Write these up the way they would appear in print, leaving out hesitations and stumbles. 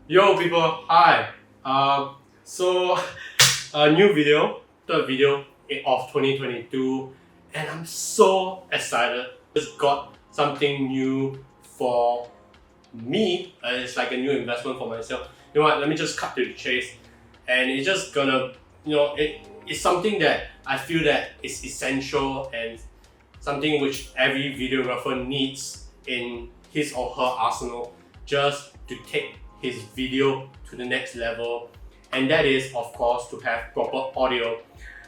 Yo people, hi. So a new video, third video of 2022, and I'm so excited. Just got something new for me. It's like a new investment for myself. You know what? Let me just cut to the chase, and it's just gonna, it's something that I feel that is essential and something which every videographer needs in his or her arsenal just to take his video to the next level, and that is of course to have proper audio.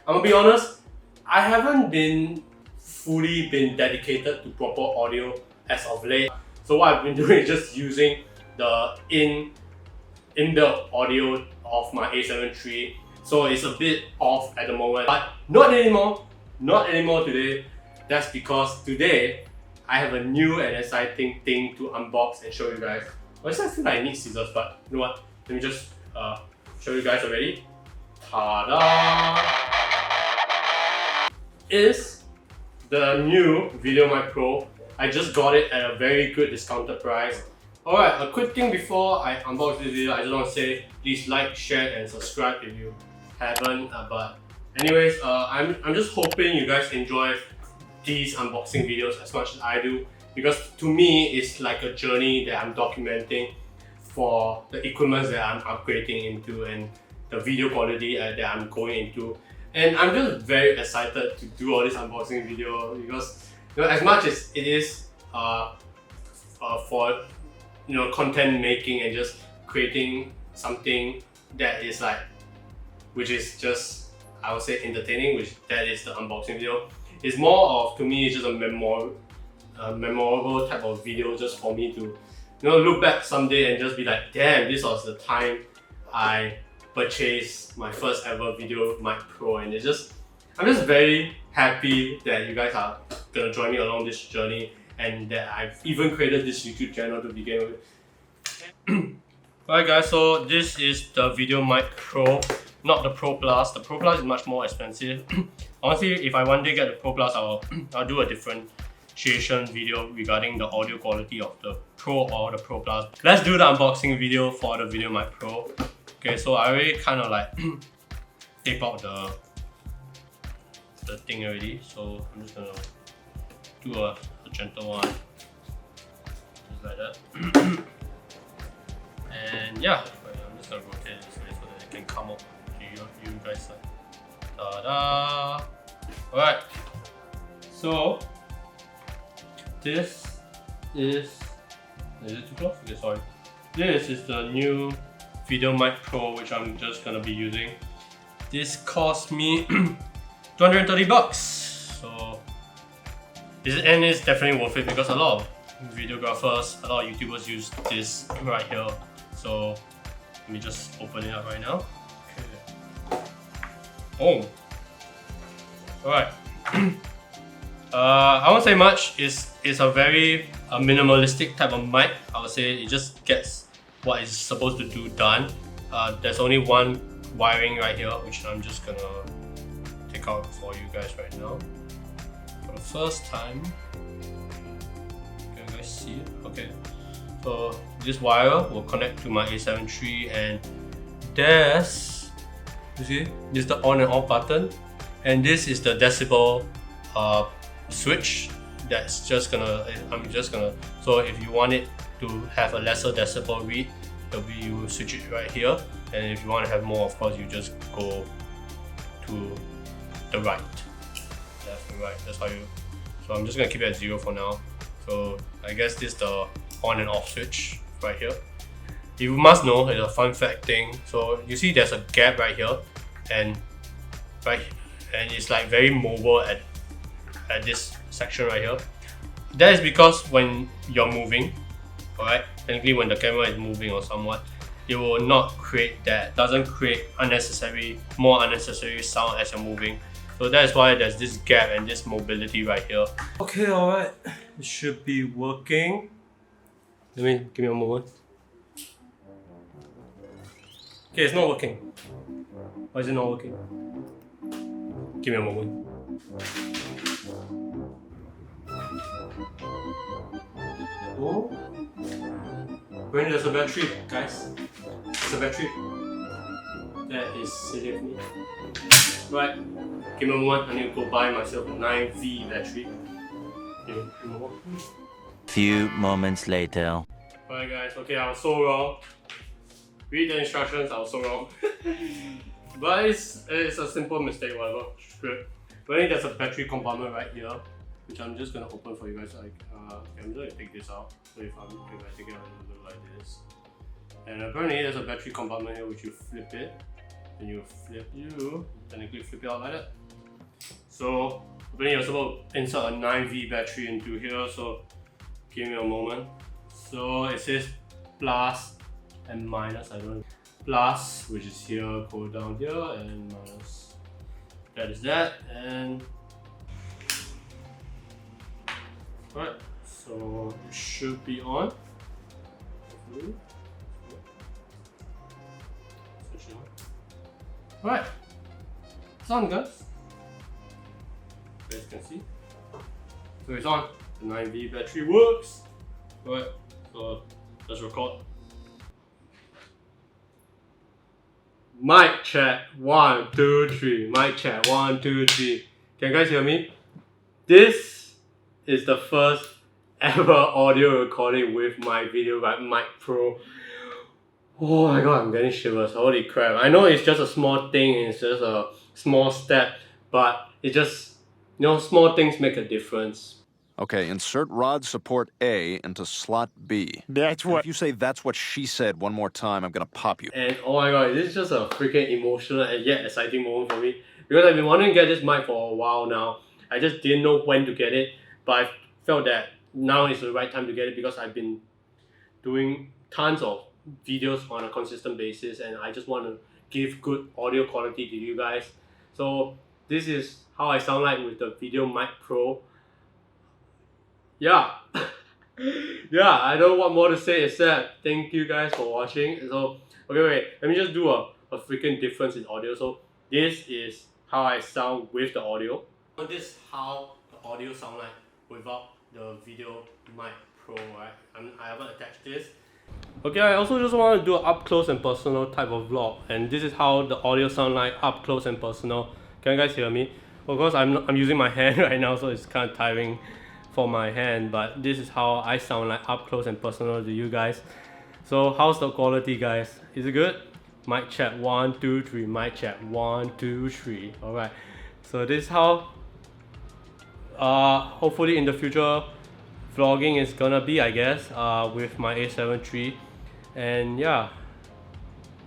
I'm gonna be honest, I haven't been fully dedicated to proper audio as of late. So what I've been doing is just using the in-built audio of my A7 III. So it's a bit off at the moment, but not anymore today. That's because today I have a new and exciting thing to unbox and show you guys. Well, I feel like I need scissors, but you know what? Let me just show you guys already. Ta-da! Is the new VideoMic Pro. I just got it at a very good discounted price. Alright, a quick thing before I unbox this video, I just want to say please like, share and subscribe if you haven't. But anyways, I'm just hoping you guys enjoy these unboxing videos as much as I do, because to me it's like a journey that I'm documenting for the equipment that I'm upgrading into and the video quality that I'm going into. And I'm just very excited to do all this unboxing video because as much as it is for content making and just creating something that is like, which is just, I would say, entertaining, which that is the unboxing video. It's more of, to me, it's just a memorable type of video just for me to look back someday and just be like, damn, this was the time I purchased my first ever VideoMic Pro. And I'm just very happy that you guys are gonna join me along this journey and that I've even created this YouTube channel to begin with. Alright guys, so this is the VideoMic Pro, not the Pro Plus. The Pro Plus is much more expensive. Honestly, if I one day get the Pro Plus, I'll do a differentiation video regarding the audio quality of the Pro or the Pro Plus. Let's do the unboxing video for the VideoMic Pro. Okay, so I already kind of like tape out the thing already. So I'm just gonna do a gentle one, just like that. And yeah, I'm just gonna rotate this way so that it can come up to you guys. Ta-da! Alright, so this is it too close? Okay, sorry. This is the new VideoMic Pro, which I'm just gonna be using. This cost me 230 bucks. So it's definitely worth it because a lot of videographers, a lot of YouTubers use this right here. So let me just open it up right now. Okay. Oh. Alright. I won't say much. It's a very minimalistic type of mic. I would say it just gets what it's supposed to do done. There's only one wiring right here, which I'm just gonna take out for you guys right now. For the first time. Can you guys see it? Okay. So this wire will connect to my A7 III, and there's, you see, this is the on and off button, and this is the decibel switch. That's just gonna, so if you want it to have a lesser decibel read, you switch it right here, and if you want to have more, of course, you just go to the right, left and right. That's how you. So I'm just gonna keep it at 0 for now. So I guess this is the on and off switch right here. You must know, it's a fun fact thing. So you see there's a gap right here, and it's like very mobile at this section right here. That is because when you're moving, alright, technically when the camera is moving or somewhat, it will not create that, doesn't create more unnecessary sound as you're moving. So that's why there's this gap and this mobility right here. Okay, alright, it should be working. Give me a moment. Okay, it's not working. Why is it not working? Give me a moment. Oh, when there's a battery, guys. It's a battery. That is silly of me. Right, give me a moment. I need to go buy myself a 9V battery. Few moments later. Alright guys, okay, I was so wrong. Read the instructions, I was so wrong. But it's a simple mistake, whatever. Good. But I think there's a battery compartment right here, which I'm just gonna open for you guys. Like, I'm just gonna take this out. So if I take it out, it'll look like this. And apparently there's a battery compartment here which you flip it, and you technically flip it out like that. So apparently you're supposed to insert a 9V battery into here. So give me a moment. So it says plus and minus. I don't know. Plus, which is here, go down here, and minus. That is that, and alright, so it should be on. Alright, it's on, guys. As you can see, so it's on. The 9V battery works. Alright, so let's record. Mic check 1 2 3. Mic check 1 2 3. Can you guys hear me? This is the first ever audio recording with my VideoMic Pro. Oh my god, I'm getting shivers. Holy crap. I know it's just a small thing, it's just a small step, but it just, you know, small things make a difference. Okay, insert rod support A into slot B. That's what. If you say that's what she said one more time, I'm gonna pop you. And oh my god, this is just a freaking emotional and yet exciting moment for me. Because I've been wanting to get this mic for a while now. I just didn't know when to get it, but I felt that now is the right time to get it because I've been doing tons of videos on a consistent basis and I just want to give good audio quality to you guys. So this is how I sound like with the VideoMic Pro. Yeah. Yeah, I don't know what more to say except thank you guys for watching. So okay, wait, let me just do a freaking difference in audio. So this is how I sound with the audio. So this is how the audio sound like without the VideoMic Pro, right? I haven't attached this. Okay, I also just want to do an up close and personal type of vlog, and this is how the audio sound like up close and personal. Can you guys hear me? Of course, I'm using my hand right now, so it's kind of tiring for my hand, but this is how I sound like up close and personal to you guys. So how's the quality, guys? Is it good? Mic check 1 2 3. Mic check 1 2 3. All right. So this is how hopefully in the future vlogging is gonna be, I guess, with my A7 III. And yeah,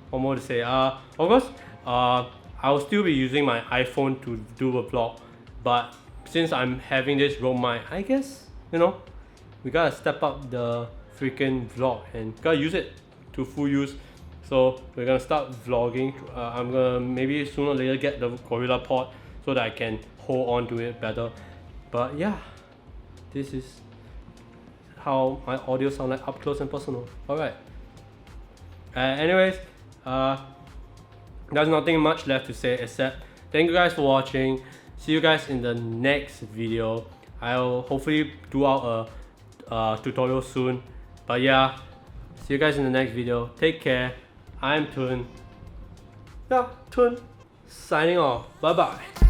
what more to say? Of course, I'll still be using my iPhone to do a vlog, but since I'm having this Rode mic, I guess, you know, we gotta step up the freaking vlog and gotta use it to full use. So we're gonna start vlogging. I'm gonna maybe sooner or later get the Gorilla Pod so that I can hold on to it better. But yeah, this is how my audio sound like up close and personal. Alright. Anyways, there's nothing much left to say except thank you guys for watching. See you guys in the next video. I'll hopefully do out a tutorial soon. But yeah, see you guys in the next video. Take care. I'm Tun. Yeah, Tun. Signing off. Bye bye.